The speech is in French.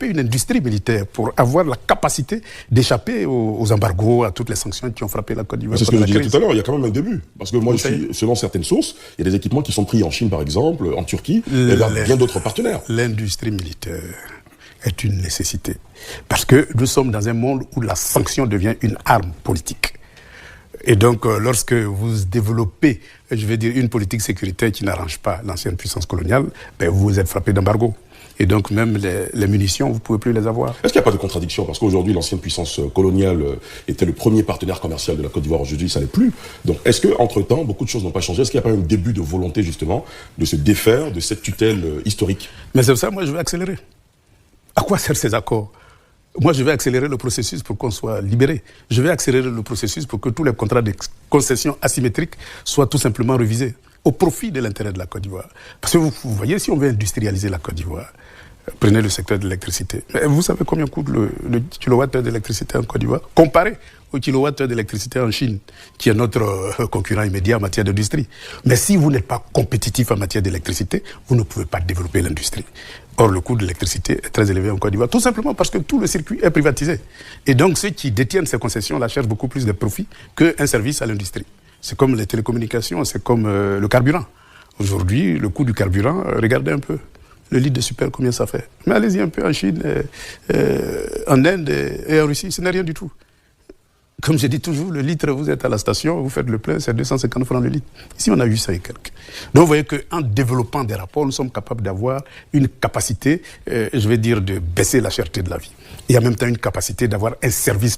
développer une industrie militaire pour avoir la capacité d'échapper aux embargos, à toutes les sanctions qui ont frappé la Côte d'Ivoire. C'est ce que je disais tout à l'heure, il y a quand même un début. Parce que moi, selon certaines sources, il y a des équipements qui sont pris en Chine, par exemple, en Turquie, et vers bien d'autres partenaires. L'industrie militaire est une nécessité. Parce que nous sommes dans un monde où la sanction devient une arme politique. Et donc, lorsque vous développez, je vais dire, une politique sécuritaire qui n'arrange pas l'ancienne puissance coloniale, ben vous êtes frappé d'embargo. Et donc, même les munitions, vous ne pouvez plus les avoir. Est-ce qu'il n'y a pas de contradiction? Parce qu'aujourd'hui, l'ancienne puissance coloniale était le premier partenaire commercial de la Côte d'Ivoire. Aujourd'hui, ça n'est plus. Donc, est-ce qu'entre-temps, beaucoup de choses n'ont pas changé? Est-ce qu'il n'y a pas un début de volonté, justement, de se défaire de cette tutelle historique? Mais c'est ça, moi, je vais accélérer. À quoi servent ces accords? Moi, je vais accélérer le processus pour qu'on soit libéré. Je vais accélérer le processus pour que tous les contrats de concession asymétriques soient tout simplement révisés au profit de l'intérêt de la Côte d'Ivoire. Parce que vous voyez, si on veut industrialiser la Côte d'Ivoire, prenez le secteur de l'électricité. Vous savez combien coûte le kilowattheure d'électricité en Côte d'Ivoire comparé au kilowattheure d'électricité en Chine, qui est notre concurrent immédiat en matière d'industrie. Mais si vous n'êtes pas compétitif en matière d'électricité, vous ne pouvez pas développer l'industrie. Or, le coût de l'électricité est très élevé en Côte d'Ivoire, tout simplement parce que tout le circuit est privatisé. Et donc, ceux qui détiennent ces concessions-là cherchent beaucoup plus de profit qu'un service à l'industrie. C'est comme les télécommunications, c'est comme le carburant. Aujourd'hui, le coût du carburant, regardez un peu. Le litre de super, combien ça fait? Mais allez-y un peu en Chine, en Inde et en Russie, ce n'est rien du tout. Comme je dis toujours, le litre, vous êtes à la station, vous faites le plein, c'est 250 francs le litre. Ici, on a 800 et quelques. Donc, vous voyez qu'en développant des rapports, nous sommes capables d'avoir une capacité, je vais dire, de baisser la cherté de la vie. Et en même temps, une capacité d'avoir un service